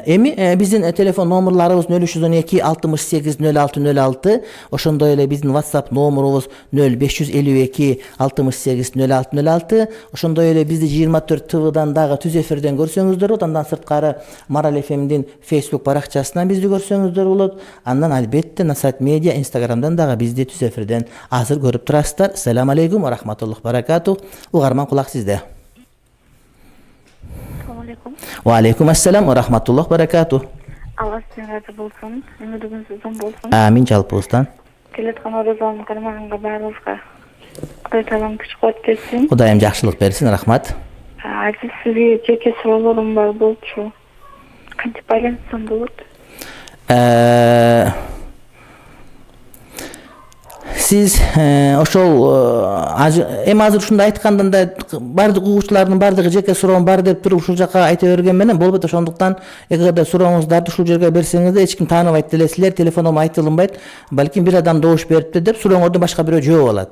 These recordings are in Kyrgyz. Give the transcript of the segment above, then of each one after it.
Эми биздин телефон номерларыбыз 0312 68 06 06. Ошондой эле биздин WhatsApp номерубуз 0552 68 06 06. Ошондой эле бизди 24 ТВдан дагы түз эфирден көрсөңүздөр болот. Андан сырткары Марал ФМдин Facebook баракчасынан бизди көрсөңүздөр болот. Андан албетте Насаат Медиа Instagramдан дагы бизди түз эфирден азыр көрүп турасыздар. Ассаламу алейкум ва рахматуллахи баракату. Угарман кулак сизде. Ва алейкум ассалам ва рахматуллахи баракату. Алла сиздин разы болсун. Өмүрүңүз узун болсун. Амин жалпыбыздан. Келаткан оразаны кармаганга баарыбызга Кудай таалам күч кубат берсин. Кудайым жакшылык берсин, рахмат. Азыр сизге жеке суроолорум бар болчу. Кантип байланышсам болот? Siz ошол эми азыр ушундай айткандан да бардык угуучулардын бардыгы жеке суроом бар деп туруп ушул жака айта берген менен болбойт. Ошондуктан эгерде сурооңуздарды ушул жерге берсеңиздер эч ким тааныбайт делесилер, телефоном айтылынбайт. Балким бир адам добуш берипти деп сурооңорду башка бирөө жооп алат.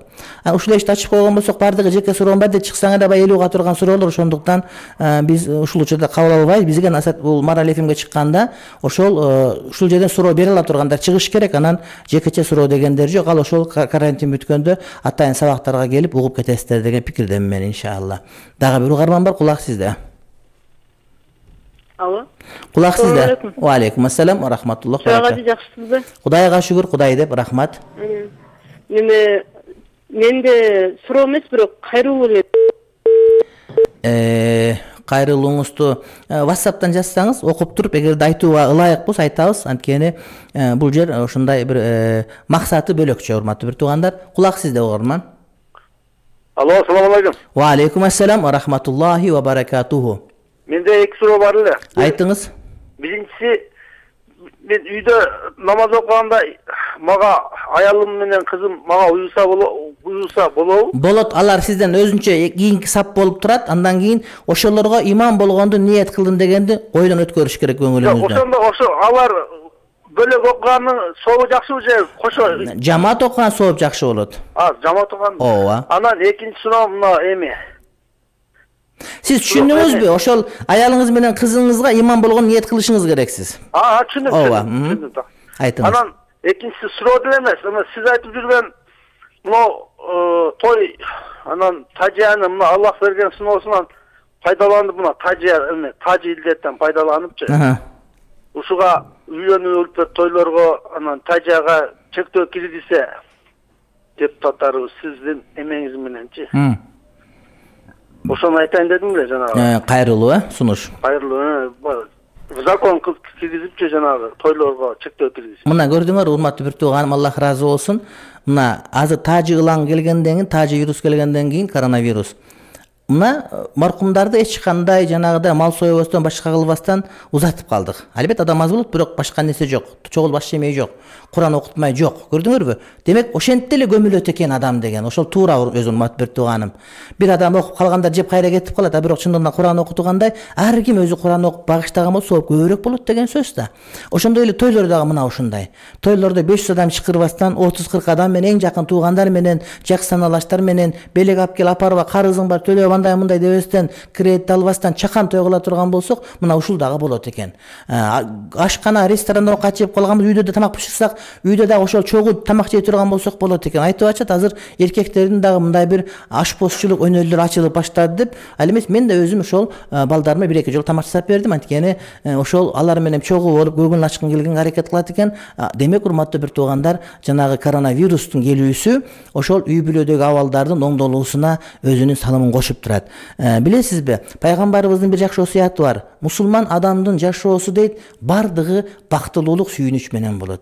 Ушул эшти ачып койгон болсок бардыгы жеке суроом бар деп чыксаңар да баягы элүүгө турган суроолор. Ошондуктан биз ушул учурда кабыл албайбыз. Бизге Насаат бул Марал ФМге чыкканда ушул жерден суроо бере ала тургандар чыгыш керек. Анан жекече суроо дегендер жок. Ал ошол карантин бүткөндө атайын сабактарга келип угуп кетесиздер деген пикирдемин мен, иншалла. Дагы бир угарман бар, кулак сизде. Алло. Кулак сизде. Ва алейкум ассалам ва рахматуллахи баракату. Жакшысызбы? Кудайга шүгүр, Кудай деп, рахмат. Менде суроо эмес, бирок кайрылуу эле. Кайрылууңузду WhatsApp'тан жазсаңыз, окуп туруп, эгерде айтууга ылайык болсо айтабыз. Анткени бул жер ушундай бир максаты бөлөкчө, урматтуу бир туугандар. Кулак сизде, угарман. Алло, assalamu alaikum. Ва алейкум ассалам ва рахматуллахи ва баракатуху. Менде эки суроо бар эле. Айтыңыз. Биринчиси, мен үйдө намаз окуганда мага аялым менен кызым мага уюса болобу? Болот, алар сизден өзүнчө кийинки сап болуп турат. Андан кийин ошолорго имам болгонду ниет кылдым дегенди ойдон өткөрүш керек көңүлүңүздө. Ошо алар бөлөк окуганын сообу жакшыбы же кошо? Жамаат окуган сооп жакшы болот. Жамаат окуган. Ооба. Анан экинчи суроо мына эми. Сиз түшүндүңүзбү? Ошол аялыңыз менен кызыңызга имам болгон ниет кылышыңыз керексиз. Түшүндүм. Ооба. Айтыңыз. Анан экинчиси суроо деле эмес. Сиз айтып жүргөн мына той анан тажияны мына Аллах берген сыноосунан пайдаланып мына тажи илдеттен пайдаланыпчы. Ушуга үйлөнүү үлпөт тойлорго анан тажияга чектөө киргизсе депутаттарыбыз сиздин эмеңиз мененчи. Ошону айтайын дедим эле жанагы. Кайрылуу, сунуш. Кайрылуу. Закон киргизипчи жанагы тойлорго чектөө киргизип. Мына көрдүңөр, урматтуу бир тууганым, Аллах разы болсун. Мына азыр тажи ылаң келгенден кийин, тажи вирус келгенден кийин коронавирус. Мына маркумдарды эч кандай жанагыдай мал соебостон башка кылбастан узатып калдык. Албетте адам аз болот, бирок башка нерсе жок. Чогул баш жемей жок. Куран окутмай жок. Көрдүңөрбү? Демек ошентип эле көмүлөт экен адам деген. Ошол туура өзүм урматтуу бир тууганым. Бир адам окуп калганда жеп кайра кетип калат, бирок чындыгында Куран окутугандай ар ким өзү Куран окуп багыштаган болсо сооп көбүрөөк болот деген сөз да. Ошондой эле тойлор дагы мына ушундай. Тойлордо 500 адам чакырбастан 30-40 адам менен эң жакын туугандар менен, жакшы саналаштар менен белек алып кел апарба, карызың бар, төлөп андай мындай дебестен, кредит албастан чакан той кыла турган болсок, мына ушул дагы болот экен. Ашкана, ресторандан качып калганбыз, үйдө да тамак пиширсак, үйдө дагы ошол чогуу тамак жей турган болсок болот экен. Айтып атат, азыр эркектердин дагы мындай бир ашпозчулук өнөөлөр ачылып баштады деп. Ал эмес, мен да өзүм ошол балдарыма 1-2 жолу тамак жасап бердим. Анткени ошол алар менен чогуу болуп көңүл ачкын келген аракет кылат экен. Демек, урматтуу бир туугандар, жанагы коронавирустун келүүсү ошол үй бүлөдөгү абалдардын оңдолуусуна өзүнүн салымын кошуп турат. Билесизби, пайгамбарыбыздын бир жакшы осуяты бар. Мусулман адамдын жашоосу дейт, бардыгы бактылуулук, сүйүнүч менен болот.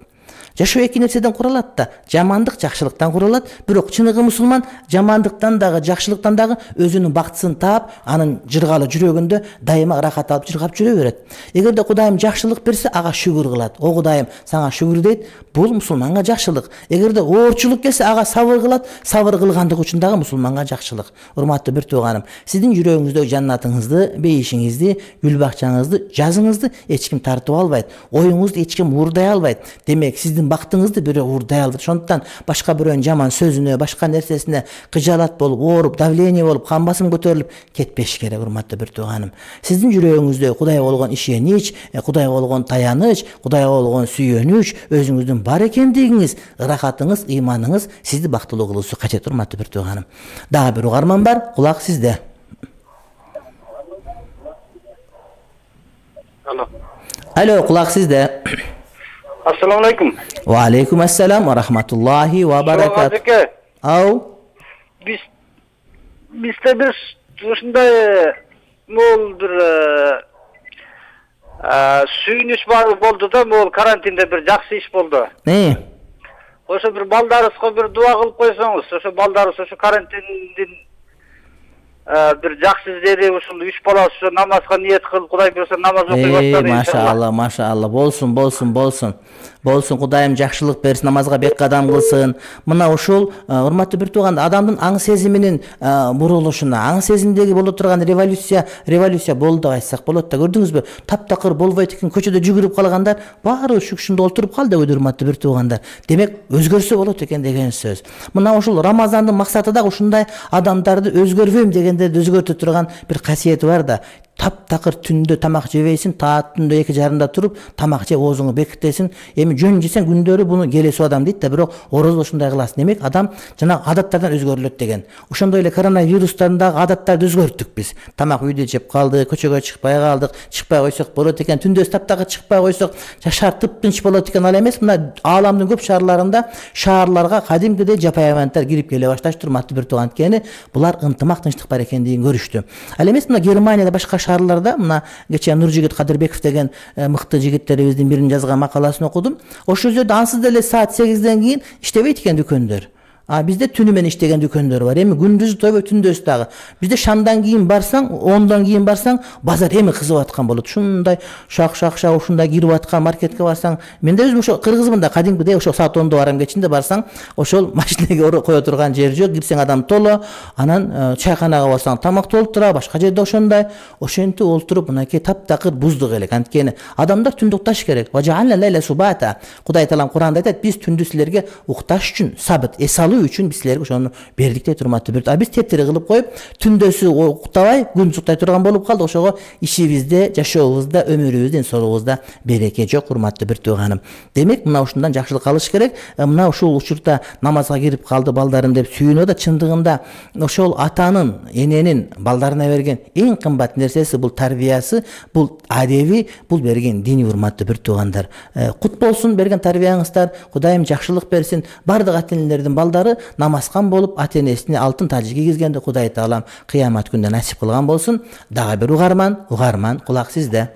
Жашоо эки нерседен куралат да, жамандык жакшылыктан куралат. Бирок чыныгы мусулман жамандыктан дагы, жакшылыктан дагы өзүнүн бактысын таап, анын жыргалы жүрөгүндө дайыма ырахат алып жыргап жүрө берет. Эгерде Кудайым жакшылык берсе, ага шүгүр кылат. О Кудайым, сага шүгүр дейт. Бул мусулманга жакшылык. Эгерде оорчулук келсе, ага сабыр кылат. Сабыр кылгандык үчүн дагы мусулманга жакшылык. Урматтуу бир тууганым, сиздин жүрөгүңүздөгү жаннатыңызды, бейишиңизди, гүл бакчаңызды, жазыңызды эч ким тартып албайт. Оюңузду эч ким уурдай албайт. Демек, сиздин сиздин бактыңызды бирөө уурдай алды. Ошондуктан башка бирөөнүн жаман сөзүнө, башка нерсесине кыжаалат болуп, ооруп, давление болуп, кан басым көтөрүлүп кетпеш керек, урматтуу бир тууганым. Сиздин жүрөгүңүздө Кудайга болгон ишенич, Кудайга болгон таяныч, Кудайга болгон сүйөнүч, өзүңүздүн бар экендигиңиз, ырахатыңыз, ыйманыңыз сизди бактылуу кылуусу кажет, урматтуу бир тууганым. Дагы бир угарман бар, кулак сизде. Алло, кулак сизде. Ассаламу алейкум. Ва алейкум ассалам ва рахматуллахи ва баракат. Ау. Бизде бир ушундай мол бир сүйүнүч болду да, мол карантинде бир жакшы иш болду. Ошо бир балдарыбызга бир дуа кылып койсоңуз, ошо балдарыбыз ошо карантиндин bir жақсы жери ушул 3 бала ошо намазга ниет кылып, Кудай буйрса намаз окуй баштады. Машалла, машалла. Болсун, Кудайым жакшылык берсин, намазга бек кадам кылсын. Мына ушул урматтуу бир тууган адамдын аң сезиминин бурулушуна, аң сезимдеги боло турган революция болду деп айтсак болот да. Көрдүңүзбү? Таптакыр болбойт экен, көчөдө жүгүрүп калгандар баары ушунда олтуруп калды, урматтуу бир туугандар. Демек, өзгөрсө болот экен деген сөз. Мына ушул Рамазандын максаты да ушундай адамдарды өзгөрбөйм дегендерди өзгөртө турган бир касиети бар да. Таптакыр түндө тамак жебейсин, таат түндө 2 жарымда туруп тамак жеп оозуңу бекитесин. Эми жөн жесең күндөрү буну келесип адам дейт да, бирок орозо ушундай кыласың. Демек, адам жанагы адаттардан өзгөрүлөт деген. Ошондой эле коронавирустан дагы адаттарды өзгөрттүк биз. Тамак үйдө жеп калдык, көчөгө чыкпай калдык. Чыкпай койсок болот экен, түндө таптакыр чыкпай койсок, шаар тыптынч болот экен. Ал эмес, мына ааламдын көп шаарларында шаарларга кадимкидей жапайыманттар кирип келе башташты, урматтуу бир тууган. Анткени булар ынтымак, тынчтык бар экендигин көрүштү. Ал эмес, мына Германияда башка шаарларда, мына кече Нуржигит Кадырбеков деген мыкты жигиттерибиздин биринин жазган макаласын окудум. Ошол жерде ансыз деле саат 8ден кийин иштебейт экен дүкөндөр. Бизде түнү менен иштеген дүкөндөр бар. Эми күндүзү тойбой, түндөсү дагы. Бизде шамдан кийин барсаң, 10дан кийин барсаң, базар эми кызып аткан болот. Ушундай шак ушундай кирип аткан маркетке барсаң, мен да өзүм ошо кыргызмын да, кадимкидей ошо саат 10до барам, кечинде барсаң, ошол машинеге кое турган жер жок, кирсең адам толо, анан чайканага барсаң тамак толуп тура, башка жерде ошондой. Ошентип олтуруп, мынакей таптакыр буздук элек. Анткени адамдар түндө укташ керек. Важаална лайла субата. Кудай таалам Куранда айтат, биз түндү силерге укташ үчүн, сабыт, эсалуу үчүн биз силерге ошону бердик дейт, урматтуу бир. Биз тептери кылып коюп, түндөсү уктабай, күндүз уктай турган болуп калды. Ошого ишибизде, жашообузда, өмүрүбүздө, соробузда береке жок, урматтуу бир тууганым. Демек, мына ушундан жакшылык алыш керек. Мына ушул учурда намазга кирип калды балдарым деп сүйүнүп да, чындыгында ошол атанын, эненин балдарына берген эң кымбат нерсеси бул тарбиясы, бул адеби, бул берген дини, урматтуу бир туугандар. Кут болсун берген тарбияңыздар, Кудайым жакшылык берсин. Бардык ата-энелердин балдары намазкан болуп, ата-энесине алтын тажы кийгизгенди Кудай таалам кыямат күндө насип кылган болсун. Дагы бир угарман, кулак сизде.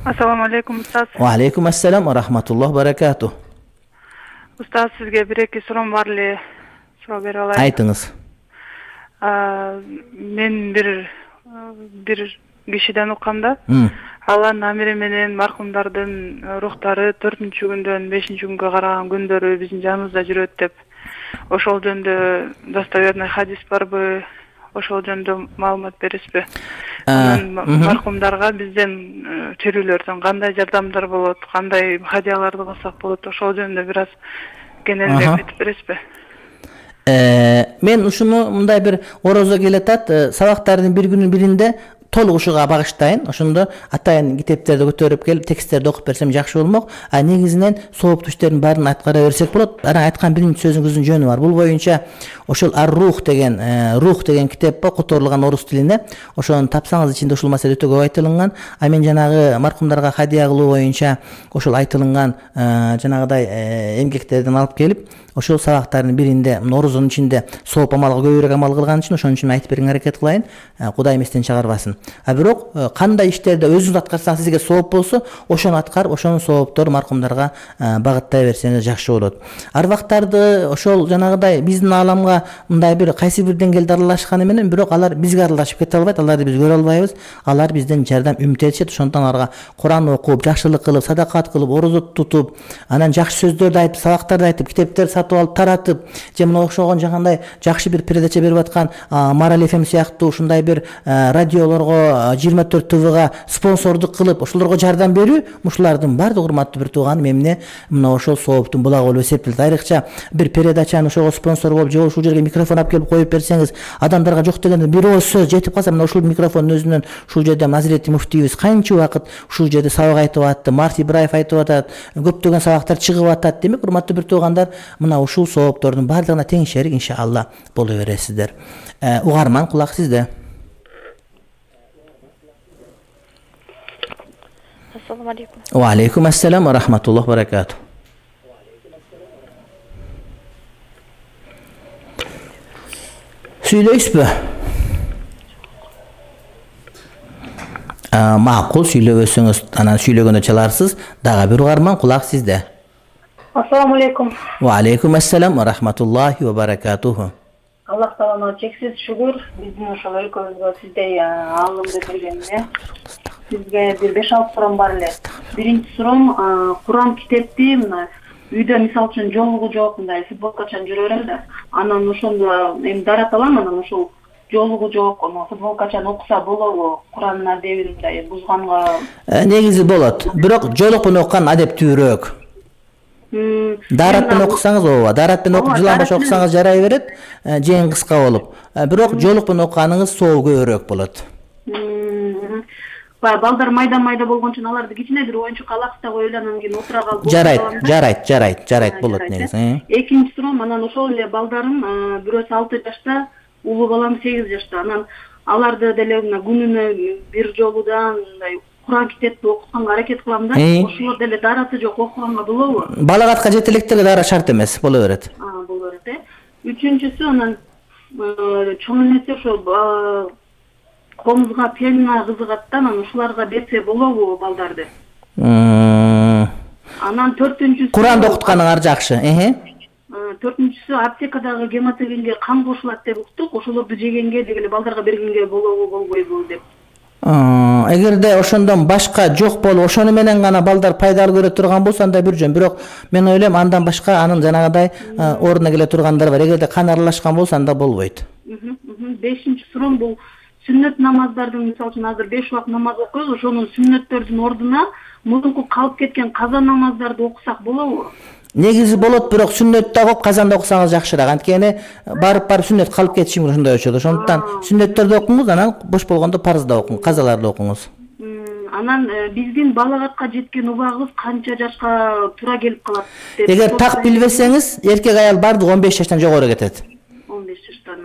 Ассаламу алейкум, устаз. Ва алейкум ассалам ва рахматуллахи баракату. Устаз, сизге 1-2 суроом бар эле, суроо бере алайын. Айтыңыз. Мен бир кишиден уккамда, Алланын амири менен маркумдардын рухтары 4-күндөн 5-күнгө караган күндөрү биздин жаныбызда жүрөт деп. Ошол жөнүндө достоверный хадис барбы? Ошол жөнүндө маалымат бересизби? Маркумдарга бизден тирүүлөрдөн кандай жардамдар болот, кандай хадияларды кылсак болот? Ошол жөнүндө бир аз кененирээк айтып бересизби? Мен ушуну мындай бир орозо келатат, сабактардын бир күнүнүн биринде толук ушуга багыштайын. Ошондо атайын китептерди көтөрүп келип, тексттерди окуп берсем жакшы болмок. Негизинен сооп түштөрдүн баарын айткара берсек болот. Ана айткан биринчи сөзүңүздүн жөнү бар. Бул боюнча ошол рух деген китеп бар, которулган орус тилине. Ошону тапсаңыз, ичинде ушул маселе өтө көп айтылган. Мен жанагы маркумдарга хадия кылуу боюнча ошол айтылган жанагыдай эмгектерден алып келип, ошол сабактардын биринде орозонун ичинде сооп амалга көбүрөөк амал кылган үчүн ошон үчүн айтып берүүгө аракет кылайын. Кудай эстен чыгарбасын. Бирок кандай иштерде өзүңүз аткарсаңыз, сизге сооп болсо, ошону аткарып, ошонун сооптору маркумдарга багыттай берсеңиз жакшы болот. Арвактарды ошол жанагыдай биздин ааламга мындай бир кайсы бир деңгээлде аралашканы менен, бирок алар бизге аралашып кете албайт, аларды биз көрө албайбыз. Алар бизден жардам үмүт этишет. Ошондон аларга Куран окуп, жакшылык кылып, садакат кылып, орозо тутуп, анан жакшы сөздөрдү айтып, сабактарды айтып, китептер сатып алып таратып, же мына окшогон жагандай жакшы бир передача берип аткан Марал FM сыяктуу ушундай бир радиолорго ошолорго 24 ТВга спонсордук кылып ошолорго жардам берүү ушулардын баардыгы урматтуу бир тууганым эмне мына ошол сооптун булагы болуп эсептелет. Айрыкча бир передачаны ошого спонсор болуп же ушул жерге микрофон алып келип коюп берсеңиз, адамдарга жок дегенде бир ооз сөз жетип калса, мына ушул микрофондун өзүнөн ушул жерде Азирети муфтийибиз канча убакыт ушул жерде сабак айтып атты, Март Ибраев айтып атат, көптөгөн сабактар чыгып атат. Демек, урматтуу бир туугандар, мына ушул сооптордун баардыгына тең шерик иншалла боло бересиздер. Угарман, кулак сизде. Ассаламу алейкум. Ва алейкум ассалам ва рахматуллах ва баракату. Сүйлөйсүзбү? Макул, сүйлөбөсөңүз анан сүйлөгөндө чаларсыз. Дагы бир угарман, кулак сизде. Ассаламу алейкум. Ва алейкум ассалам ва рахматуллахи ва баракатуху. Аллах таалага чексиз шүгүр, биздин ошол өлкөбүзгө сиздей алымды бергенине. Сизге бир 5-6 суроом бар эле. Биринчи суроом, Куран китепти мына үйдө мисалы үчүн жолугу жок, мындай футболкачан жүрө берем да. Анан ошондо эми дарат алам, анан ошол жолугу жок, футболкачан окуса болобу? Куранын адебин мындай бузганга. Негизи болот. Бирок жолукпун окуган адептүүрөөк. Даратпен окусаңыз ооба, даратпен окуп жыланбаш окусаңыз жарай берет, жең кыска болуп. Бирок жолукпун окуганыңыз соогөөрөөк болот. Балдар майда болгон үчүн аларды кичине бир оюнчукка алакта коелу, анан кийин отура калып. Жарайт болот негизи. Экинчи суроом, анан ошол эле балдарым, бирөөсү 6 жашта, улуу балам 8 жашта. Анан аларды деле күнүнө бир жолудан мындай Куран китепти окуганга аракет кылам да. Ошолор деле дараты жок окуганга болобу? Балагатка жет электерге дара шарт эмес, боло берет. Боло берет. Үчүнчүсү, анан чоң эмесе ошо комузга пианино кызыгат да, анан ушуларга берсе болобу балдарды? Анан төртүнчүсү, Куранды окутканыңар жакшы. Төртүнчүсү, аптекадагы гематогенге кан кошулат деп уктук, ошолорду жегенге дегеле балдарга бергенге болобу болбойбу деп. Эгерде ошондон башка жок болуп, ошону менен гана балдар пайдалуу көрө турган болсо анда бир жөн. Бирок мен ойлойм, андан башка анын жанагыдай ордуна келе тургандар бар. Эгерде кан аралашкан болсо анда болбойт. Бешинчи суроом, бул сүннөт намаздардын, мисалы үчүн азыр 5 убак намаз окуйбуз, ошонун сүннөттөрдүн ордуна мурунку калып кеткен каза намаздарды окусак болобу? Негизи болот, бирок сүннөттү окуп казанда окусаңыз жакшыраак. Анткени барып сүннөт калып кетиши мүмкүн, ошондой болчу. Ошондуктан сүннөттөрдү окуңуз, анан бош болгондо парызды окуңуз, казаларды окуңуз. Анан биздин балагатка жеткен убагыбыз канча жашка туура келип калат деп? Эгер так билбесеңиз, эркек аял бардыгы 15 жаштан жогору кетет. 15 жаштан.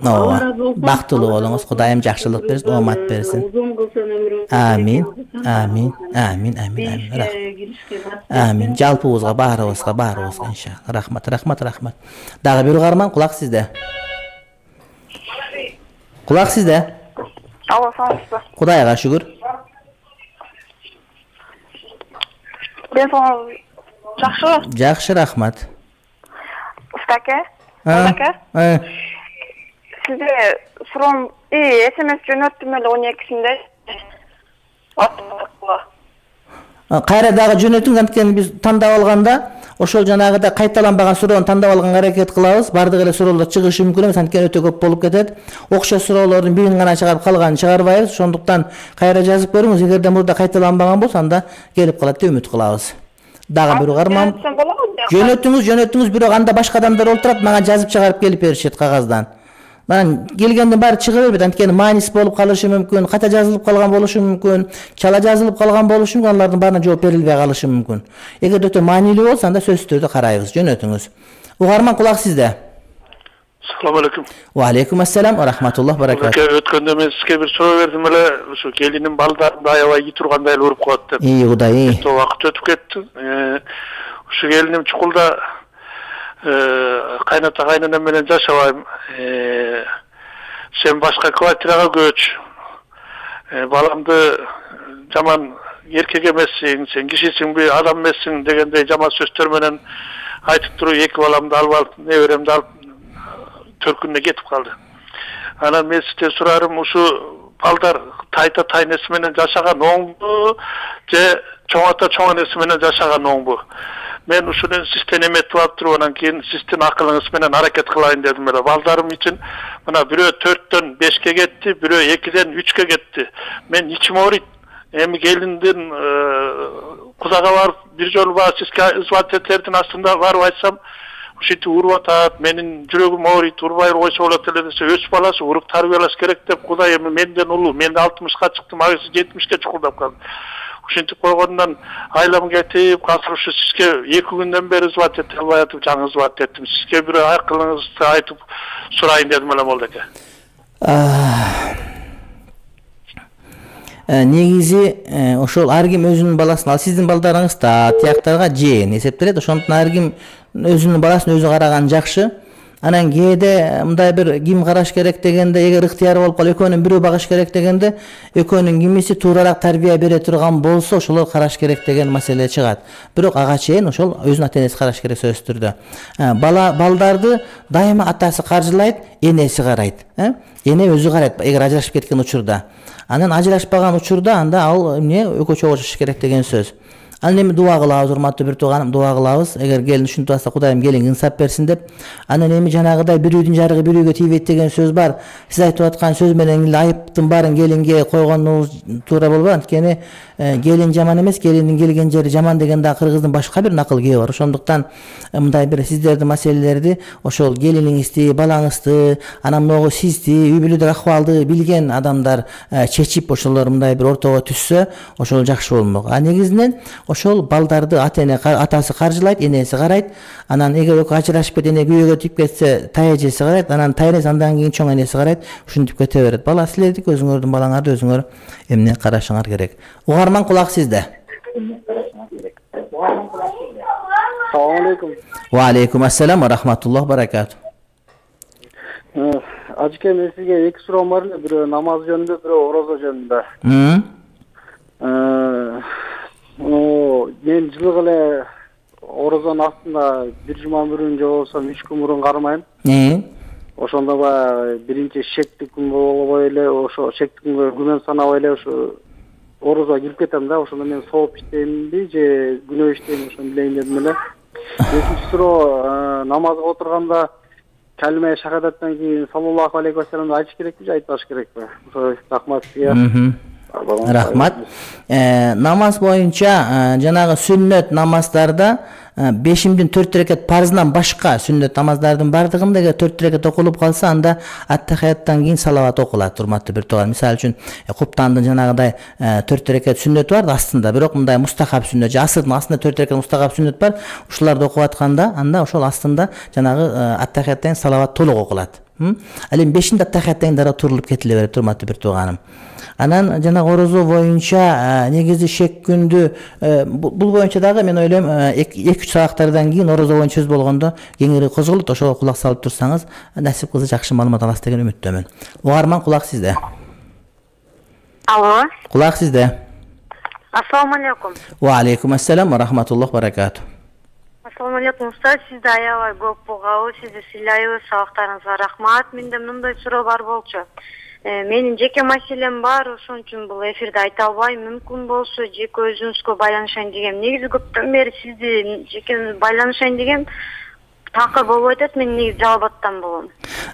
Ооба. Бактылуу болуңуз, Кудайым жакшылык берсин, оомат берсин. Узун кылсын өмүрүңүздү. Амин. Жалпыбызга, баарыбызга иншалла. Рахмат. Дагы бир угарман, кулак сизде. Алло, саламатсызбы? Кудайга шүгүр. Жакшы, рахмат. Устаке? Сизге суроом, СМС жөнөттүм эле 12-синде. Кайра дагы жөнөтүңүз, анткени биз тандап алганда ошол жанагыда кайталанбаган суроону тандап алганга аракет кылабыз. Бардык эле суроолор чыгышы мүмкүн эмес, анткени өтө көп болуп кетет. Окшош суроолордун бирин гана чыгарып калганын чыгарбайбыз. Ошондуктан кайра жазып бериңиз. Эгерде мурда кайталанбаган болсо, анда келип калат деп үмүт кылабыз. Дагы бир угарман. Жөнөтүңүз, бирок анда башка адамдар олтурат, мага жазып чыгарып келип беришет кагаздан. Мен келгенден баары чыга бербейт, анткени маанис болуп калышы мүмкүн, ката жазылып калган болушу мүмкүн, чала жазылып калган болушу мүмкүн, алардын баарына жооп берилбей калышы мүмкүн. Эгерде өтө маанилүү болсо, анда сөзсүз түрдө карайбыз, жөнөтүңүз. Угарман, кулак сизде. Assalamu alaikum. Wa alaikum assalam wa rahmatullah wa barakatuh. Өткөндө мен сизге бир суроо бердим эле, ушу келинин балдарын аябай ий тургандай эле уруп коет деп. Кудай. Убакыт өтүп кетти. Ушу келиним чукулда кайната кайнанам менен жашабайм. Сен башка квартирага көч. Баламды жаман эркек эмессиң, сен кишисиңби, адам эмессиң дегендей жаман сөздөр менен айтып туруп, эки баламды алып алып, неберемди алып төркүнүнө кетип калды. Анан мен сизден сурарым, ушу балдар тайта тайнеси менен жашаган оңбу же чоң ата чоң энеси менен жашаган оңбу? Мен ушуну сизден эметип алып туруп, анан кийин сиздин акылыңыз менен аракет кылайын дедим эле. Балдарым үчүн Mına biri 4'ten 5'e gitti, biri 2'den 3'e gitti. Men içim ağrıydı. Hem gelinden kuzağa var bir jol var sizge isbat etlerden aslında var aytsam şiti urvatat menin yüregim ağrıydı urbayır oysa olatılırsa öz balası urup tarbiyalas gerek dep kuday menden ulu men 60'ga çıktım ağrısı 70'ge çukuldap kaldı. Şinti koygandan aylam getip kasırışı sizge 2 günden beri isbat ettim albayatım жаңы isbat ettim sizge bir akılınızı aytıp sorayın dedim elim oldu eke. Негизи ошол ар ким өзүнүн баласын ал сиздин балдарыңыз да тияктарга жээн эсептелет. Ошондуктан ар ким өзүнүн баласын өзү караган жакшы. Анан кээде мындай бир ким караш керек дегенде эгер ыктыяр болуп калып экөөнүн бирөө багыш керек дегенде экөөнүн кимиси туурараак тарбия бере турган болсо ошолор караш керек деген маселе чыгат. Бирок ага чейин ошол өзүнүн ата-энеси караш керек сөзсүз түрдө. Балдарды дайыма атасы каржылайт, энеси карайт. Эне өзү карайт эгер ажырашып кеткен учурда. Анан ажырашпаган учурда анда ал эмне экөө чогуу жашаш керек деген сөз. Ал эми дуа кылабыз, урматтуу бир тууганым, дуа кылабыз. Эгер келин ушинтип атса Кудайым келин инсап берсин деп. Анан эми жанагыдай бир үйдүн жарыгы бир үйгө тийбейт деген сөз бар. Сиз айтып аткан сөз менен эле айыптын баарын келинге койгонуңуз туура болбойт. Анткени келин жаман эмес, келиндин келген жери жаман деген да кыргыздын башка бир накыл кээ бар. Ошондуктан мындай бир сиздердин маселелерди ошол келиниңизди, балаңызды, анан могу сизди, үй бүлөдөгү акыбалды билген адамдар чечип ошолор мындай бир ортого түшсө, ошол жакшы болмок. Негизинен ошол балдарды атасы каржылайт, энеси карайт. Анан эгер экөө ажырашып кетип эне күйөөгө тийип кетсе, тайэжеси карайт, анан тайэнеси андан кийин чоң энеси карайт. Ушинтип кете берет. Бала силердики өзүңөрдүн балаңарды өзүңөр эмне карашыңар керек. Угарман кулак сизде. Assalamu alaikum. Wa alaikum assalam wa rahmatullohi wa barakatuh. Ажыке мен сизге 2 суроом бар эле, бирөө намаз жөнүндө, бирөө орозо жөнүндө. Мен жылы эле орозонун астында бир жума мурун же болбосо 3 күн мурун кармайм. Ошондо баягы биринчи шектик күн болбой эле, ошо шектик күнгө күнөн санабай эле ошо орозо кирип кетем да, ошондо мен сооп иштеймби же күнөө иштеймби ошону билейин дедим эле. Экинчи суроо, намазга отурганда калиме шахадаттан кийин саллаллаху алейхи ва салламды айтыш керекпи же айтпаш керекпи? Ошо рахмат сизге. Рахмат. Намаз боюнча жанагы сүннөт намаздарда 5-дин 4 рекет парыздан башка сүннөт намаздардын бардыгында эгер 4 рекет окулуп калса, анда аттахияттан кийин салават окулат, урматтуу бир тууган. Мисалы үчүн куптандын жанагыдай 4 рекет сүннөтү бар астында, бирок мындай мустахаб сүннөт, асырдын астында 4 рекет мустахаб сүннөт бар. Ушуларды окуп атканда, анда ошол астында жанагы аттахияттан салават толук окулат. Ал эми 5-дин аттахияттан дара турулуп кетиле берет, урматтуу бир тууганым. Анан жана орозо боюнча негизи шек күндү бул боюнча дагы мен ойлойм 2-3 сааттардан кийин орозо боюнча сөз болгондо кеңири козголот. Ошого кулак салып турсаңыз, насип кылса жакшы маалымат аласыз деген үмүттөмүн. Угарман кулак сизде. Алло. Кулак сизде. Ассаламу алейкум. Ва алейкум ассалам ва рахматуллахи ва баракатуh. Ассаламу алейкум устаз, сизди аябай көп бугабыз, сизди сыйлайбыз, сабактарыңызга рахмат. Менде мындай суроо бар болчу. Менин жеке маселем бар, ошон үчүн бул эфирде айта албайм. Мүмкүн болсо жеке өзүңүзгө байланышайын дегем. Негизи көптөн бери сизди жеке байланышайын дегем. Такыр болбойт атат, мен негизи Жалалбаттан болом.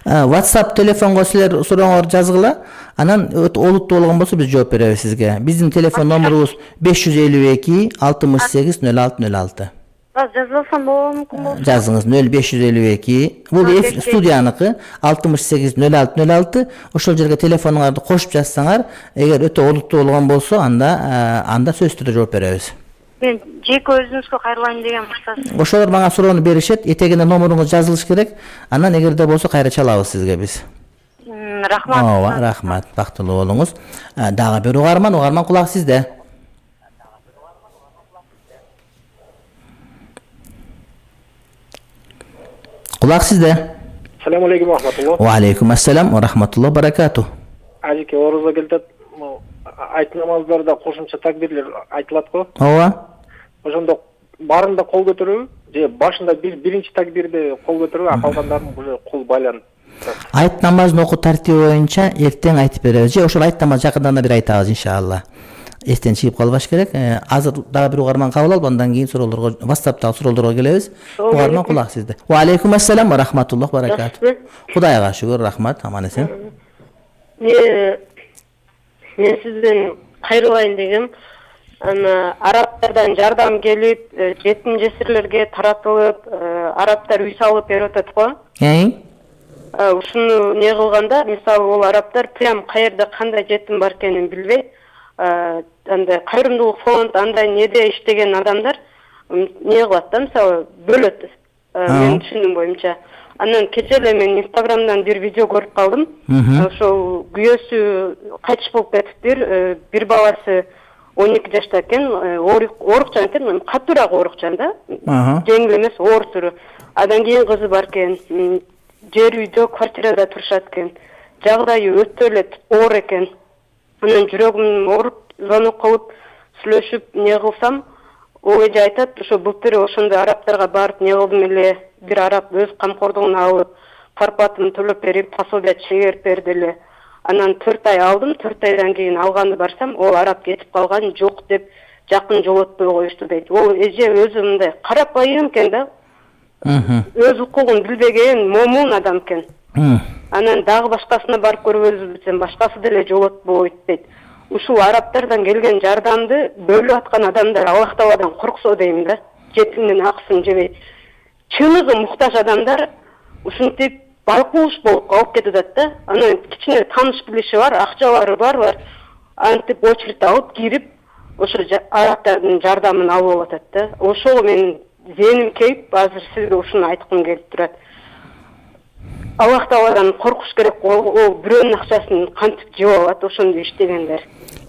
WhatsApp телефонго силер сурооңорду жазгыла. Анан олуттуу болгон болсо биз жооп беребиз сизге. Биздин телефон номерубуз 552 68 06 06. Жазылсам болобу мүмкүн болсо? Жазыңыз 0552. Бул студияныкы 68 06 06. Ошол жерге телефонуңарды кошуп жазсаңар, эгер өтө олуттуу болгон болсо, анда сөзсүз түрдө жооп беребиз. Мен жеке өзүңүзгө кайрылайын дегем устаз. Ошолор мага суроону беришет, этегине номеруңуз жазылыш керек. Анан эгерде болсо кайра чалабыз сизге биз. Рахмат. Ооба, рахмат. Бактылуу болуңуз. Дагы бир угарман кулак сизде. Кулак сизде. Assalamu alaikum wa rahmatullah. Wa alaikum assalam wa rahmatullohi wa barakatuh. Ажыке орозо келтет, айт намаздарда кошумча такбирлер айтылат го. Ооба. Ошондо барында кол көтөрөбү же башында биринчи такбирде кол көтөрөбү, а калгандарын уже кол байланып. Айт намазын окуу тартиби боюнча эртең айтып беребиз же ошол айт намаз жакында бир айтабыз иншалла. эстен чыгып калбаш керек. Азыр дагы бир угарман кабыл алып, андан кийин суроолорго, WhatsApp'тагы суроолорго келебиз. Угарман кулак сизде. Ва алейкум ассалам ва рахматуллах баракат. Кудайга шүгүр, рахмат, аман эсен. Мен сизден кайрылайын дегем. Арабтардан жардам келип, жетим жесирлерге таратылып, арабтар үй салып берип атат го. Ушуну не кылганда, мисалы ол арабтар прям каерде кандай жетим бар экенин билбей, андай кайрымдуулук фонд андай неде иштеген адамдар не кылат да, мисалы бөлөт. Мен түшүндүм боюнча. Анан кече эле мен Инстаграмдан бир видео көрүп калдым. Ошол күйөөсү кайтыш болуп кетиптир. Бир баласы 12 жашта экен, оорукчан экен, катуураак оорукчан да. Жеңил эмес, оор түрү. Андан кийин кызы бар экен. Жер үйдө, квартирада турушат экен. Жагдайы өтө эле оор экен. Анан жүрөгүм ооруп, звонок кылып, сүйлөшүп не кылсам, ол эже айтат, ошо былтыр ошондой арабтарга барып не кылдым эле, бир араб өз камкордугуна алып, зарплатамды төлөп берип, пособие чыгарып берди эле. Анан 4 ай алдым, 4 айдан кийин алганы барсам, ол араб кетип калган жок деп жакын жолотпой коюшту дейт. Ол эже өзү мындай карапайым экен да. Өз укугун билбеген, момун адам экен. Анан дагы башкасына барып көрбөйбүз десем, башкасы деле жолотпойт дейт. Ушул арабтардан келген жардамды бөлүп аткан адамдар Аллах Тааладан корксо дейм да. Жетимдин акысын жебей. Чыныгы муктаж адамдар ушинтип балкууш болуп калып кетет да. Анан кичине тааныш билиши бар, акчалары бар. Антип очередь алып кирип, ошо арабтардын жардамын алып атат да. Ошол менин зеним кейип, азыр сизге ушуну айткым келип турат. Аллах Тааладан коркуш керек. Ол бирөөнүн акчасын кантип жеп алат, ошондо иштегендер.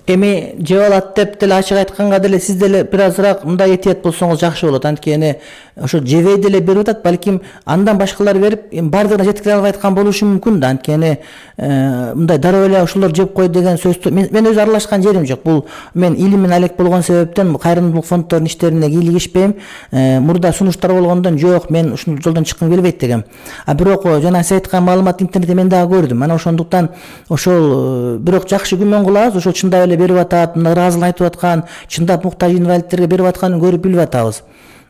Эми жеп алат деп деле ачык айтканга деле сиз деле бир азыраак мындай этият болсоңуз жакшы болот. Анткени ошо жебей деле берип атат, балким андан башкалар берип, бардыгына жеткире албай аткан болушу мүмкүн да. Анткени мындай дароо эле ошолор жеп кой деген сөздү мен өзү аралашкан жерим жок. Бул мен илимин алек болгон себептен кайрымдуулук фонддордун иштерине кийлигишпейм. Мурда сунуштар болгондон жок, мен ушул жолдон чыккым келбейт дегем. Бирок жана сиз айткан маалымат интернетте мен дагы көрдүм. Анан ошондуктан ошол бирок жакшы күмөн кылабыз, ошо чындап эле берип атат, мына ыраазылык айтып аткан, чындап муктаж инвалидтерге берип атканын көрүп билип атабыз.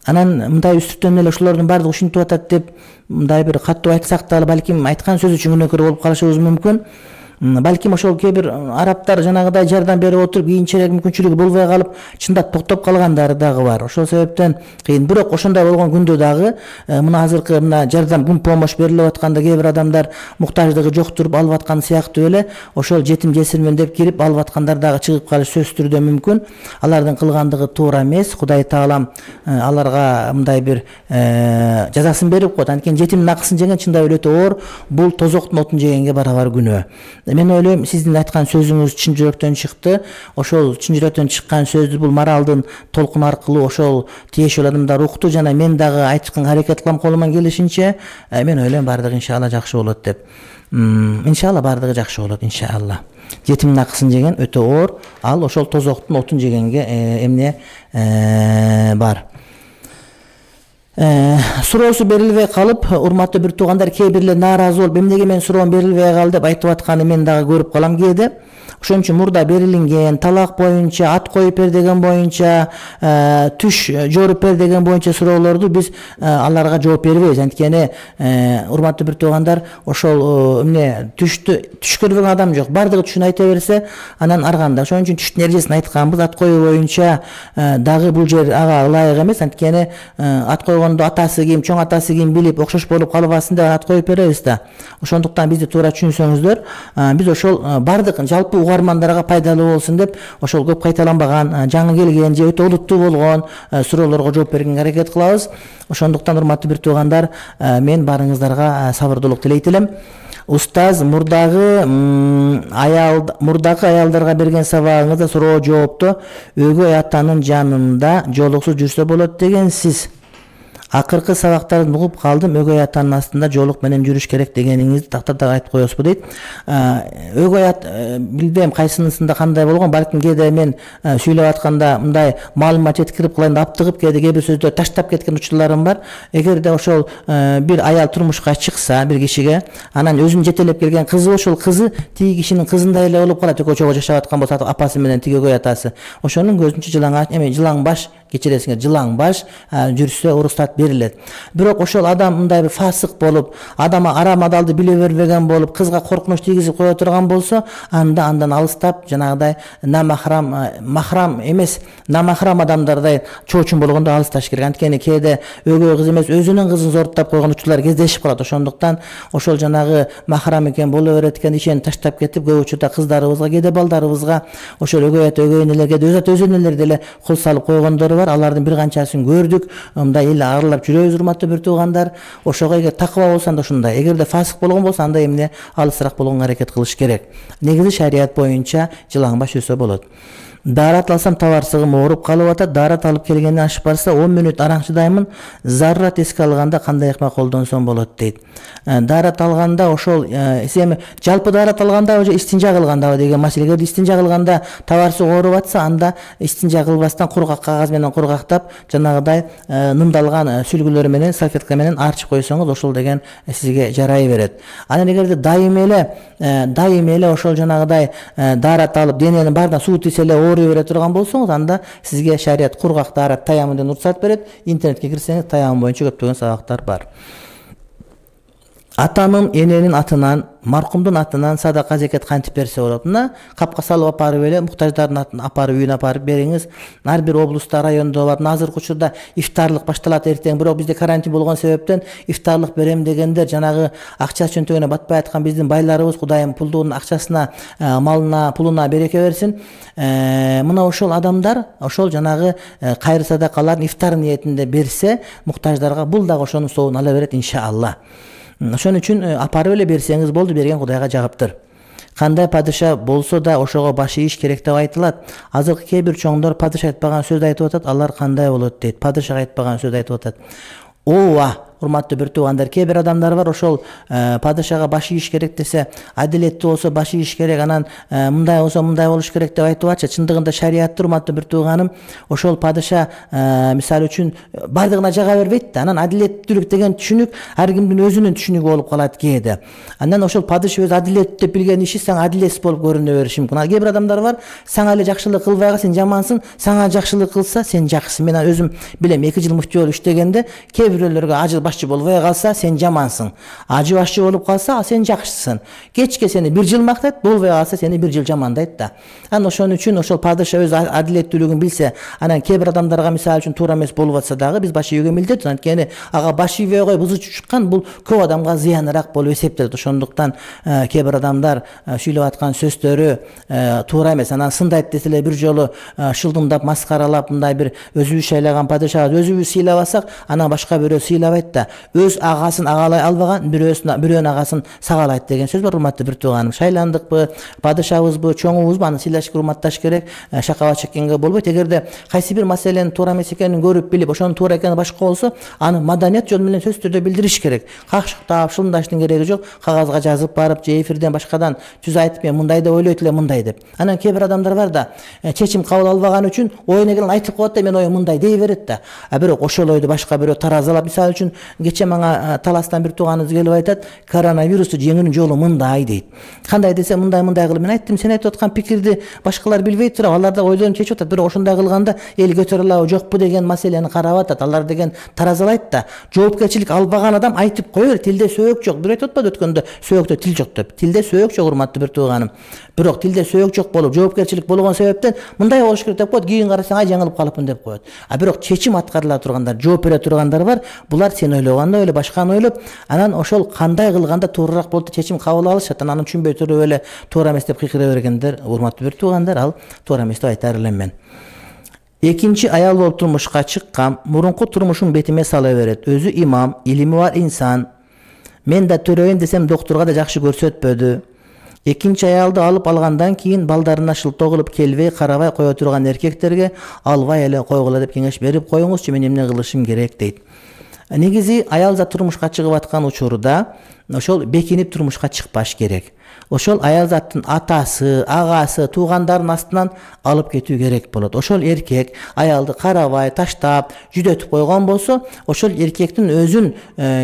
Анан мындай үстүртөн эле ошолордун баардыгы ушинтип атат деп мындай бир катуу айтсак да, балким айткан сөзү үчүн күнөөкөр болуп калышыбыз мүмкүн. Балким ошол кээ бир арабтар жанагыдай жардам берип отуруп, кийинчерээк мүмкүнчүлүгү болбой калып, чындап токтоп калгандары дагы бар. Ошол себептен кыйын. Бирок ошондой болгон күндө дагы мына азыркы мына жардам гум помощь берилип атканда кээ бир адамдар муктаждыгы жок туруп алып аткан сыяктуу эле ошол жетим жесирмен деп кирип алып аткандар дагы чыгып калыш сөзсүз түрдө мүмкүн. Алардын кылгандыгы туура эмес. Кудай Таалам аларга мындай бир жазасын берип коет. Анткени жетимдин акысын жеген чындап эле өтө оор, бул тозоктун отун жегенге барабар күнөө. Мен ойлойм, сиздин айткан сөзүңүз чын жүрөктөн чыкты. Ошол чын жүрөктөн чыккан сөздү бул моралдын толкун аркылуу ошол тиешелүү адамдар укту, жана мен дагы айтканга аракет кылам колуман келишинче. Мен ойлойм баардыгы иншалла жакшы болот деп. Иншалла баардыгы жакшы болот, иншалла. Жетимдин акысын жеген өтө оор, ал ошол тозоктун отун жегенге эмне бар. Суроосу берилбей калып, урматтуу бир туугандар, кээ бирлер нааразы болуп, эмнеге мен суроом берилбей калды деп айтып атканы мен дагы көрүп калам кээде. Ошон үчүн мурда берилинген талак боюнча, ат коюп бер деген боюнча, түш жоруп бер деген боюнча суроолорду биз аларга жооп бербейбиз. Анткени урматтуу бир туугандар, ошол эмне түш көрбөгөн адам жок. Бардыгы түшүн айта берсе, анан арганда. Ошон үчүн түштүн эрежесин айтканбыз. Ат коюу боюнча дагы бул жер ага ылайык эмес. Анткени ат койгондо атасы ким, чоң атасы ким билип, окшош болуп калбасын деп ат коюп беребиз да. Ошондуктан бизди туура түшүнсөңүздөр, биз ошол бардык жалпы угармандарга пайдалуу болсун деп ошол көп кайталанбаган, жаңы келген же өтө олуттуу болгон суроолорго жооп бергенге аракет кылабыз. Ошондуктан урматтуу бир туугандар, мен барыңыздарга сабырдуулук тилейт элем. Устаз, мурдагы аялдарга берген сабагыңызда суроо жоопту өгөй атанын жанында жолуксуз жүрсө болот дегенсиз. Акыркы сабактарды угуп калдым. Өгөй атанын астында жоолук менен жүрүш керек дегениңизди тактата айтып коесузбу дейт. Өгөй ат билбейм кайсынысында кандай болгон, балким кээде мен сүйлөп атканда мындай маалымат жеткирип кылайын деп аптыгып кээде кээ бир сөздөрдү таштап кеткен учурларым бар. Эгерде ошол бир аял турмушка чыкса бир кишиге, анан өзүнүн жетелеп келген кызы ошол кызы тиги кишинин кызындай эле болуп калат, экөө жашап аткан болсо апасы менен тиги өгөй атасы. Ошонун көзүнчө жылаң баш кечиресиңер, жылаң баш жүрсө уруксат берилет. Бирок ошол адам мындай бир фасык болуп, адамга арам адалды биле бербеген болуп, кызга коркунуч тийгизип кое турган болсо, андан алыстап, жанагыдай махрам эмес, намахрам адамдардай чоочун болгондо алысташ керек. Анткени кээде өгөй кыз эмес, өзүнүн кызын зордоп койгон учурлар кездешип калат. Ошондуктан ошол жанагы махрам экен, боло берет экен ишени таштап кетип, көп учурда кыздарыбызга, кээде балдарыбызга ошол өгөй ата, өгөй энелерге, өз энелер деле кол салып койгондору бар. Алардын бир канчасын көрдүк. Мындай эле арылап жүрөбүз, урматтуу бир туугандар. Ошого эгер такыба болсо анда ушундай. Эгерде фасык болгон болсо анда эмне алысыраак болгонго аракет кылыш керек. Негизи шарият боюнча жылаң баш өсө болот. Дарат алсам табарсыгым ооруп калып атат. Дарат алып келгенден ашып барса 10 мүнөт араң чыдаймын. Зарурат эске алганда кандай ыкма колдонсом болот дейт. Дарат алганда ошол эми жалпы дарат алганда уже истинжа кылганда деген маселе. Эгер истинжа кылганда табарсык ооруп атса, анда истинжа кылбастан кургак кагаз менен кургактап, жанагыдай нымдалган сүлгүлөр менен, салфетка менен арчып койсоңуз, ошол деген сизге жарай берет. Анан эгерде дайым эле ошол жанагыдай дарат алып дененин баарына суу тийсе эле ооруй бере турган болсоңуз, анда сизге шарият кургак дарат таямын уруксат берет. Интернетке кирсеңиз таям боюнча көптөгөн сабактар бар. Атанын, эненин атынан, маркумдун атынан садака зекет кантип берсе болот? Мына капка салып апарып эле муктаждардын атын апарып үйүнө апарып бериңиз. Ар бир облустта, райондо бар. Азыркы учурда ифтарлык башталат эртең, бирок бизде карантин болгон себептен ифтарлык берем дегендер жанагы акча чөнтөгүнө батпай аткан биздин байларыбыз, Кудайым пулдун акчасына, малына, пулуна береке берсин. Мына ошол адамдар ошол жанагы кайыр садакаларын ифтар ниетинде берсе, муктаждарга бул дагы ошонун соогун ала берет иншалла. Ошон үчүн апарып эле берсеңиз болду, берген Кудайга жагыптыр. Кандай падыша болсо да ошого баш ийиш керек деп айтылат. Азыркы кээ бир чоңдор падыша айтпаган сөз айтып атат, алар кандай болот дейт. Падышага айтпаган сөз айтып атат. Ооба, урматтуу бир туугандар, кээ бир адамдар бар, ошол падышага баш ийиш керек десе, адилеттүү болсо баш ийиш керек, анан мындай болсо мындай болуш керек деп айтып атчы. Чындыгында шариятта, урматтуу бир тууганым, ошол падыша мисалы үчүн бардыгына жага бербейт да. Анан адилеттүүлүк деген түшүнүк ар кимдин өзүнүн түшүнүгү болуп калат кээде. Анан ошол падыша өз адилеттүү деп билген иши сага адилетсиз болуп көрүнө бериши мүмкүн. Кээ бир адамдар бар, сага эле жакшылык кылбайга сен жамансың, сага жакшылык кылса сен жакшысың. Мен өзүм билем, 2 жыл муфти болуп иштегенде кээ бирөөлөргө ажы башчы болбой калса сен жамансың, ажы башчы болуп калса сен жакшысың. Кечке сени 1 жыл мактайт, болбой калса сени 1 жыл жамандайт да. Анан ошон үчүн ошол падыша өз адилеттүүлүгүн билсе, анан кээ бир адамдарга мисалы үчүн туура эмес болуп атса дагы биз баш ийүүгө милдеттүү. Анткени ага баш ийбей койуп бузучу чыккан бул көп адамга зыяныраак болуп эсептелет. Ошондуктан кээ бир адамдар сүйлөп аткан сөздөрү туура эмес. Анан сындайт десе эле бир жолу шылдымдап, маскаралап, мындай бир өзүбүз шайлаган падышага өзүбүз сыйлабасак, анан башка бирөө сыйлабайт да. Өз агасын агалай албаган бирөөнүн агасын сагалайт деген сөз бар, урматтуу бир тууганым. Шайландыкпы, падышабызбы, чоңубузбу, аны сыйлаш, урматташ керек, шакаба чеккенге болбойт. Эгерде кайсы бир маселенин туура эмес экенин көрүп билип, ошонун туура экени башка болсо, аны маданият жол менен сөз түрдө билдириш керек. Какшыктап, шылымдаштын кереги жок. Кагазга жазып барып, же эфирден башкадан түз айтып, мен мындай деп ойлойт элем, мындай деп. Анан кээ бир адамдар бар да, чечим кабыл албаган үчүн оюна келген айтып коет да, мен оюм мындай дей берет да. Бирок ошол ойду башка бирөө таразалап, мисалы үчүн кече мага Таластан бир тууганыбыз келип айтат, коронавирусту жеңүүнүн жолу мындай дейт. Кандай десе, мындай кылып. Мен айттым, сен айтып аткан пикирди башкалар билбей туруп, алар да ойлонуп чечип атат. Бирок ошондой кылганда эл көтөрө алабы, жокпу деген маселени карап атат. Алар деген таразалайт да. Жоопкерчилик албаган адам айтып кое берет. Тилде сөөк жок. Бир айтып атпады өткөндө, сөөктө тил жок деп. Тилде сөөк жок, урматтуу бир тууганым. Бирок тилде сөөк жок болуп, жоопкерчилик болгон себептен мындай болуш керек деп коет. Кийин карасаң, ай жаңылып калыпмын деп коет. Бирок чечим аткарыла тургандар, жооп бере тургандар бар. Булар сен ойлогондой эле башканы ойлоп, анан ошол кандай кылганда туурараак болот деп чечим кабыл алышат. Анан түшүнбөй туруп эле туура эмес деп кыйкыра бергендер, урматтуу бир туугандар, ал туура эмес деп айтар элем мен. Экинчи аял болуп турмушка чыккан, мурунку турмушун бетиме сала берет. Өзү имам, илими бар инсан. Мен да төрөйүн десем, доктурга да жакшы көрсөтпөдү. Экинчи аялды алып алгандан кийин балдарына шылтоо кылып келбей, карабай кое турган эркектерге албай эле койгула деп кеңеш берип коюңузчу, мен эмне кылышым керек дейт. негизи аял зат турмушка чыгып аткан учурда ошол бекинип турмушка чыкпаш керек. Ошол аял заттын атасы, агасы, туугандарынын астынан алып кетүү керек болот. Ошол эркек аялды карабай, таштап, жүдөтүп койгон болсо, ошол эркектин өзүн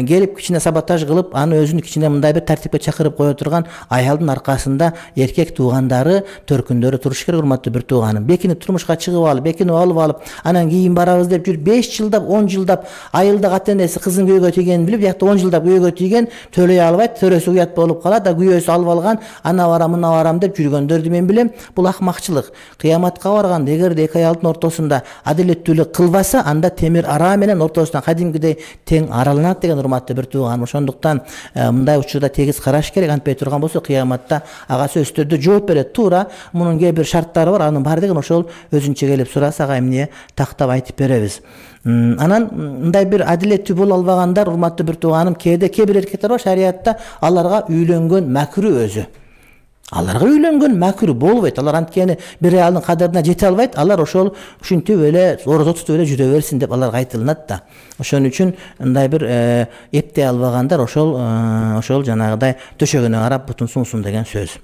келип кичине саботаж кылып, аны өзүн кичине мындай бир тартипке чакырып кое турган аялдын аркасында эркек туугандары, төркүндөрү туруш керек. Урматтуу бир тууганым, бекинип турмушка чыгып алып, бекинип алып, анан кийин барабыз деп жүрүп 5 жылдап, 10 жылдап айылдык ата энеси кызын күйөөгө тийгенин билип, биякта 10 жылдап күйөөгө тийген, төлөй албайт, төрөсү уят болуп калат, күйөөсү алып алган, ана барам, мына барам деп жүргөндөрдү мен билем. Бул акмакчылык. Кыяматка барганда эгерде эки аялдын ортосунда адилеттүүлүк кылбаса, анда темир ара менен ортосунан кадимкидей тең араланат деген урматтуу бир тууганым. Ошондуктан мындай учурда тегиз караш керек. Антпей турган болсо кыяматта ага сөзсүздө жооп берет. Туура мунун кээ бир шарттары бар, анын баардыгын ошол өзүнчө келип сураса, ага эмне тактап айтып беребиз. Анан мындай бир адилеттүү боло албагандар, урматтуу бир тууганым, кээ бир эркектер бар, шариятта аларга үйлөнгөн макруу өзү. Аларга үйлөнгөн макруу болбойт. Алар анткени бир аялдын кадырына жете албайт. Алар ушинтип эле орозо тутуп эле жүрө берсин деп аларга айтылынат да. Ошон үчүн мындай бир эптей албагандар ошол жанагыдай төшөгүнө карап бутун сунсун деген сөз.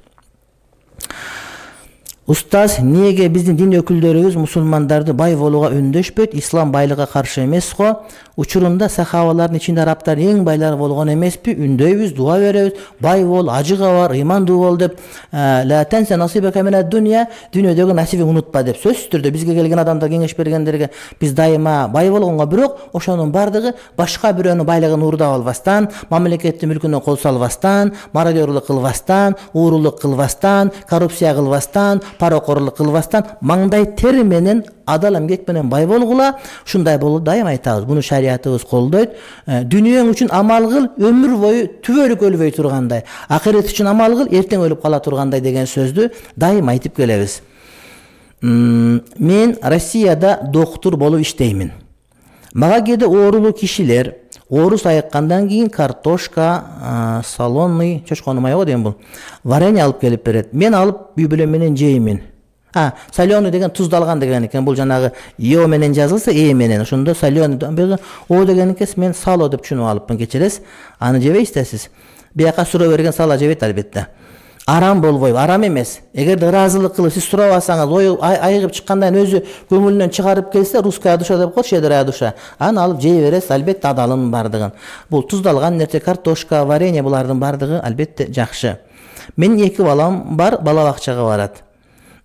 Устаз, эмнеге биздин дин өкүлдөрүбүз мусулмандарды бай болууга үндөшпөйт? Ислам байлыкка каршы эмес го. Учурунда сахабалардын ичинде арабтар эң байлар болгон эмеспи? Үндөйбүз, дуа беребиз. Бай бол, ажыга бар, ыймандуу бол деп. Ла танса насибака минад дунья, дүйнөдөгү насибиңди унутпа деп. Сөзсүз түрдө бизге келген адамдар кеңеш бергендерге биз дайыма бай болгонго, бирок ошонун бардыгы башка бирөөнүн байлыгын уурдап албастан, мамлекеттин мүлкүнө кол салбастан, мародёрлук кылбастан, уурулук кылбастан, коррупция кылбастан, паракорлук кылбастан, маңдай тери менен адал эмгек менен бай болгула. Ушундай болду дайым айтабыз. Буну шариятыбыз колдойт. Дүнүйөң үчүн амал кыл, өмүр бою түбөлүк өлбөй тургандай. Акырет үчүн амал кыл, эртең өлүп кала тургандай деген сөздү дайым айтып келебиз. Мен Россияда доктур болуп иштеймин. Мага кээде оорулуу кишилер оорус айыккандан кийин картошка, салонный, чочконун майы деген бул, варенье алып келип берет. Мен алып үй бүлө менен жеймин. Соленый деген туздалган деген экен. Бул жанагы Е менен жазылса, Е менен. Ошондо соленый о дегенке мен сало деп түшүнүп алыпмын, кечиресиз. Аны жебейсиз. Бияка суроо берген сало жебейт албетте. Арам болбойбу? Арам эмес. Эгерде ыраазылык кылып сиз сурабасаңыз, ой айыгып чыккандан өзү көңүлүнөн чыгарып келсе, русская душа деп коет, щедрая душа. Аны алып жей бересиз, албетте адалын бардыгын. Бул туздалган нерсе, картошка, варенье булардын бардыгы албетте жакшы. Менин 2 балам бар, бала бакчага барат.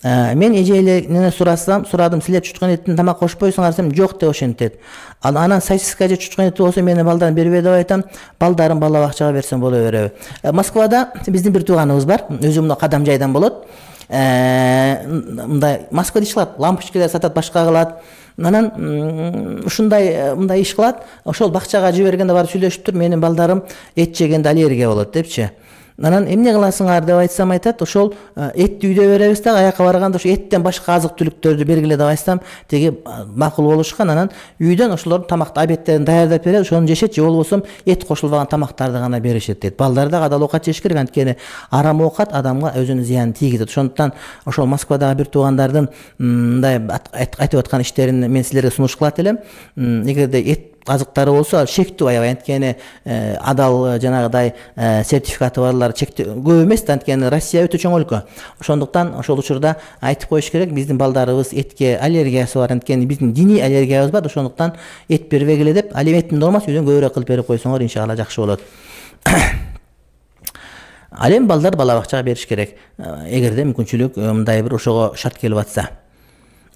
Мен эжейлеринен сурадым, силер чучкан этин тамак кошпойсуңар десем, жок деп ошентет. Анан сосиска же чучкан эти болсо менин балдарым бербей деп айтам, балдарым бала бакчага берсем боло береби. Москвада биздин бир тууганыбыз бар, өзү мына кадам жайдан болот. Мындай Москвада иш кылат, лампочкалар сатат, башка кылат. Анан ушундай мындай иш кылат. Ошол бакчага жибергенде барып сүйлөшүптүр, менин балдарым эт жегенде аллергия болот депчи. Анан эмне кыласыңар деп айтсам, айтат, ошол этти үйдө беребиз да, аяка барганда ошо эттен башка азык түлүктөрдү бергиле деп айтсам, теги макул болушкан. Анан үйдөн ошолордун тамакты обедтерин даярдап берет, ошону жешет, же болбосо эт кошулбаган тамактарды гана беришет дейт. Балдар да адал оокат жеш керек, анткени арам оокат адамга өзүнүн зыянын тийгизет. Ошондуктан ошол Москвадагы бир туугандардын мындай айтып аткан иштерин мен силерге сунуш кылат элем. Эгерде эт азыктары болсо чектүү аябай, анткени адал жанагыдай сертификаты барлар чектүү көп эмес да, анткени Россия өтө чоң өлкө. Ошондуктан ошол учурда айтып коюш керек, биздин балдарыбыз этке аллергиясы бар, анткени биздин диний аллергиябыз бар. Ошондуктан эт бербегиле деп, ал эми эттин нормасы үйдөн көбүрөөк кылып берип койсоңор иншалла жакшы болот. Ал эми балдар бала бакчага бериш керек, эгерде мүмкүнчүлүк мындай бир ошого шарт келип атса.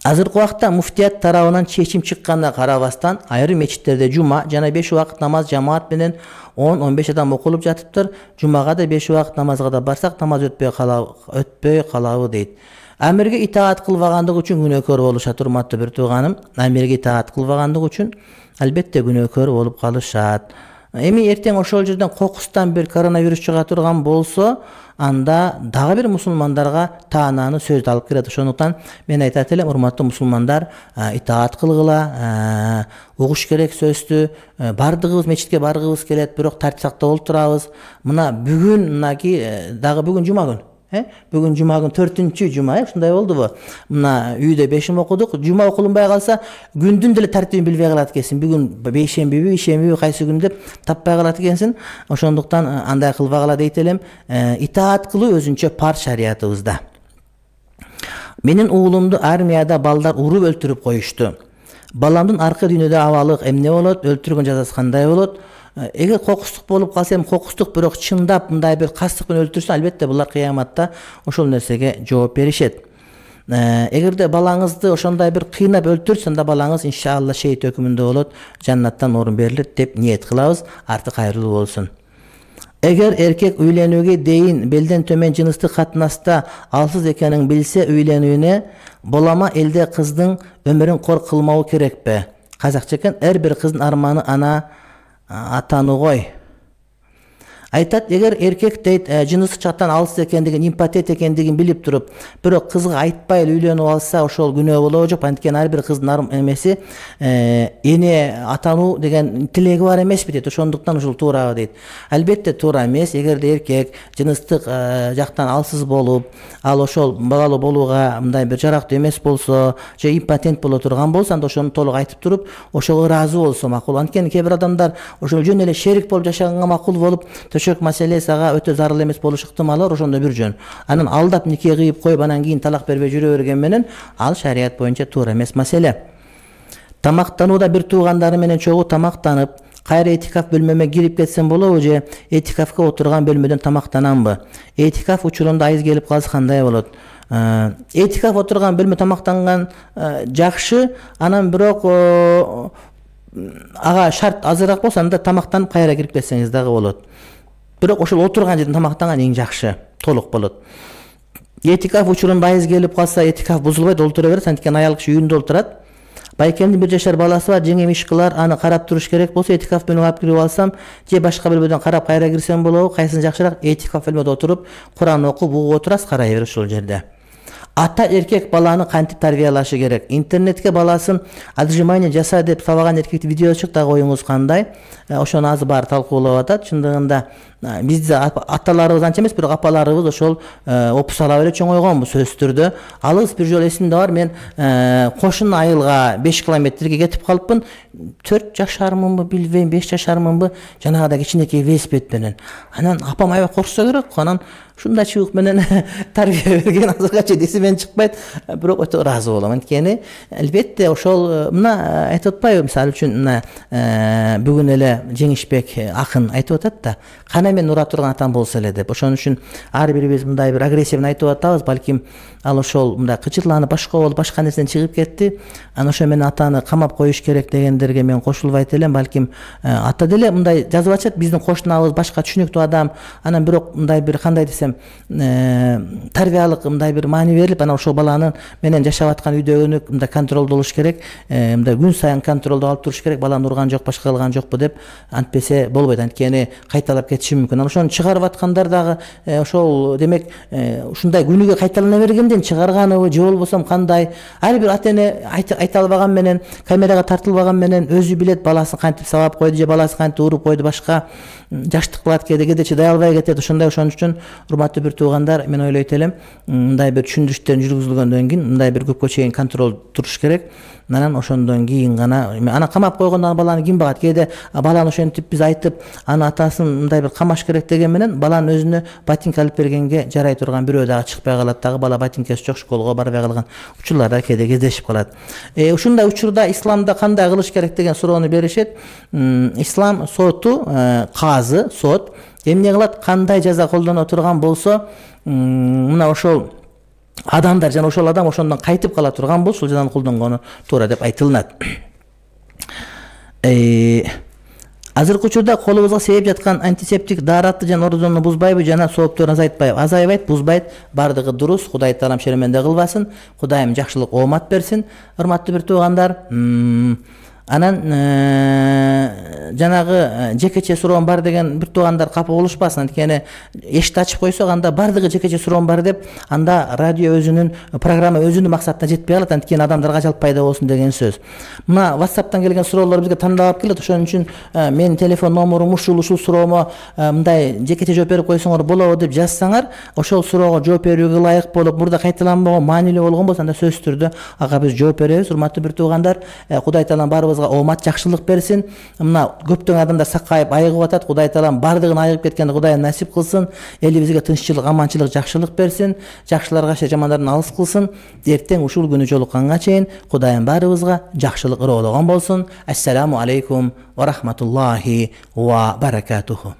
Азыркы убакта муфтият тарабынан чечим чыкканына карабастан, айрым мечиттерде жума жана 5 убакыт намаз жамаат менен 10-15 адам окулуп жатыптыр. Жумага да 5 убакыт намазга да барсак, намаз өтпөй калабы дейт. Амирге итаат кылбагандыгы үчүн күнөөкөр болушат, урматтуу бир тууганым. Амирге итаат кылбагандыгы үчүн албетте күнөөкөр болуп калышат. Эми эртең ошол жерден кокустан бир коронавирус чыга турган болсо, анда дагы бир мусулмандарга таананы сөздү алып келет. Ошондуктан мен айтат элем, урматтуу мусулмандар, итаат кылгыла, угуш керек сөздү. Бардыгыбыз мечитке баргыбыз келет, бирок тартип сактап олтурабыз. Мына бүгүн, мынаки дагы бүгүн жума күн. Бүгүн жума күн 4-чү жума, ушундай болдубу? Мына үйдө бешим окудук. Жума окулунбай калса, күндүн деле тартибин билбей калат экенсиң. Бүгүн бейшембиби, кайсы күн деп таппай калат экенсиң. Ошондуктан андай кылбагыла дейт элем. Итаат кылуу өзүнчө пар шариятыбызда. Менин уулумду армияда балдар уруп өлтүрүп коюшту. Баламдын аркы дүйнөдө абалык эмне болот, өлтүргөн жазасы кандай болот? Эгер кокустук болуп калса, эми кокустук, бирок чындап мындай бир кастык менен өлтүрсө, албетте булар кыяматта ошол нерсеге жооп беришет. Эгерде балаңызды ошондой бир кыйнап өлтүрсө, анда балаңыз иншалла шейит өкүмүндө болот, жаннаттан орун берилет деп ниет кылабыз. Арты кайрылуу болсун. Эгер эркек үйлөнүүгө дейин белден төмөн жыныстык катнаста алсыз экенин билсе, үйлөнүүнө болама элде кыздын өмүрүн кор кылмау керекпи? Казакча экен, эр бир кыздын арманы ана атаны гой. Айтат, эгер эркек дейт жыныстык жактан алыс экендигин, импотент экендигин билип туруп, бирок кызга айтпай үйлөнүп алса, ошол күнөө болобу жок? Анткени ар бир кыздын эмеси эне атануу деген тилеги бар эмеспи дейт. Ошондуктан ушул туурабы дейт. Албетте туура эмес. Эгерде эркек жыныстык жактан алсыз болуп, ал ошол балалуу болууга мындай бир жарактуу эмес болсо, же импотент боло турган болсо, анда ошону толук айтып туруп, ошого ыраазы болсо макул. Анткени кээ бир адамдар ошол жөн эле шерик болуп жашаганга макул болуп, төшөк маселеси ага өтө зарыл эмес болуш ыктымалы, ошондо бир жөн. Анан алдап нике кыйып коюп, анан кийин талак бербей жүрө берген менен ал шарият боюнча туура эмес маселе. Тамактанууда бир туугандары менен чогуу тамактанып, кайра этикаф бөлмөмө кирип кетсем болобу же этикафка отурган бөлмөдөн тамактанамбы? Этикаф учурунда айыз келип калса кандай болот? Этикаф отурган бөлмө тамактанган жакшы, анан бирок ага шарт азыраак болсо, анда тамактанып кайра кирип кетсеңиз дагы болот. Бирок ошол отурган жерден тамактанган эң жакшы, толук болот. Этикаф учурунда айыз келип калса, этикаф бузулбайт, олтура берет, анткени аял киши үйүндө олтурат. Байкемдин 1 жашар баласы бар, жеңем иш кылар, аны карап туруш керек болсо, этикаф бөлмөгө алып кирип алсам, же башка бөлмөдөн карап кайра кирсем болобу? Кайсысы жакшыраак? Этикаф бөлмөдө отуруп, Куран окуп, угуп отурасыз, карай берип ошол жерде. Ата эркек баланы кантип тарбиялашы керек? Интернетке баласын отжимание жаса деп сабаган эркекти видео чыкты, оюңуз кандай? Ошону азыр баары талкуулап атат. Чындыгында бизде аталарыбыз анча эмес, бирок апаларыбыз ошол опусала эле чоңойгонбу сөзсүз түрдө. Алыс бир жолу эсимде бар, мен Кошун айылга 5 километрге кетип калыпмын. 4 жашармынбы, билбейм, 5 жашармынбы, жанагыда кичинекей велосипед менен. Анан апам аябай корксо керек, анан ушундай чыбык менен тарбия берген, азыркача эсимен чыкпайт, бирок өтө ыраазы болом. Анткени албетте ошол мына айтып атпайбы, мисалы үчүн мына бүгүн эле Жеңишбек акын айтып атат да, кана мен ура турган атам болсо эле деп. Ошон үчүн ар бирибиз мындай бир агрессия менен айтып атабыз, балким ал ошол мындай кычырланып башка болуп, башка нерседен чыгып кетти. Анан ошо менен атаны камап коюш керек дегендерге мен кошулбайт элем. Балким ата деле мындай жазып атышат, биздин кошунабыз башка түшүнүктүү адам, анан бирок мындай бир кандай десем, тарбиялык мындай бир маани берилип, анан ошол баланын менен жашап аткан үйдөгүнү мындай контролдо болуш керек, мындай күн сайын контролдо алып туруш керек, баланы урган жок, башка кылган жокпу деп, антпесе болбойт. Анткени кайталап кетиши мүмкүн. Анан ошону чыгарып аткандар дагы ошол демек ушундай күнүгө кайталана бергенден чыгарганыбы же болбосо кандай? Ар бир ата эне айта албаган менен, камерага тартылбаган менен өзү билет баласын кантип сабап койду же баласы кантип уруп койду, башка жаштык кылат, кээде чыдай албай кетет. Ошондой, ошон үчүн урматтуу бир туугандар, мен ойлойт элем, мындай бир түшүндүрүштөр жүргүзүлгөндөн кийин мындай бир көпкө чейин контроль туруш керек. Анан ошондон кийин гана аны камап койгондон баланы ким багат? Кээде баланы ошентип биз айтып, аны атасын мындай бир камаш керек деген менен баланын өзүнө ботинка алып бергенге жарай турган бирөө дагы чыкпай калат, дагы бала ботинкасы жок школго барбай калган учурлар да кээде кездешип калат. Ушундай учурда исламда кандай кылыш керек деген суроону беришет. Ислам соту, казы, сот эмне кылат, кандай жаза колдоно турган болсо, мына ошол адамдар жана ошол адам ошондон кайтып кала турган болсо, ушул жазаны колдонгону туура деп айтылынат. Азыркы учурда колубузга сейип жаткан антисептик даараты жана ордону бузбайбы жана соопторун азайтпайбы? Азайбайт, бузбайт, бардыгы дурус. Кудай таалам шеременде кылбасын. Кудайым жакшылык оомат берсин. Урматтуу бир туугандар, Анан жанагы жекече суроом бар деген бир туугандар капа болушпасын. Анткени эшикти ачып койсок анда бардыгы жекече суроом бар деп, анда радио өзүнүн программа өзүнүн максатына жетпей калат. Анткени адамдарга жалпы пайда болсун деген сөз. Мына WhatsApp'тан келген суроолор бизге тандалып келет. Ошон үчүн менин телефон номурум ушул суроомо мындай жекече жооп берип койсоңор болобу деп жазсаңар, ошол суроого жооп берүүгө ылайык болуп, мурда кайталанбаган, маанилүү болгон болсо анда сөзсүз түрдө ага биз жооп беребиз. Урматтуу бир туугандар, Кудай таалам баарыбызга оомат, жакшылык берсин. Мына көптөгөн адамдар сакайып айыгып атат. Кудай таалам бардыгын айыгып кеткенди Кудай насип кылсын. Элибизге тынччылык, аманчылык, жакшылык берсин. Жакшыларга жамандардан алыс кылсын. Эртең ушул күнү жолукканга чейин Кудайым баарыбызга жакшылык ыроологон болсун. Ассаламу алейкум ва рахматуллахи ва баракатуху.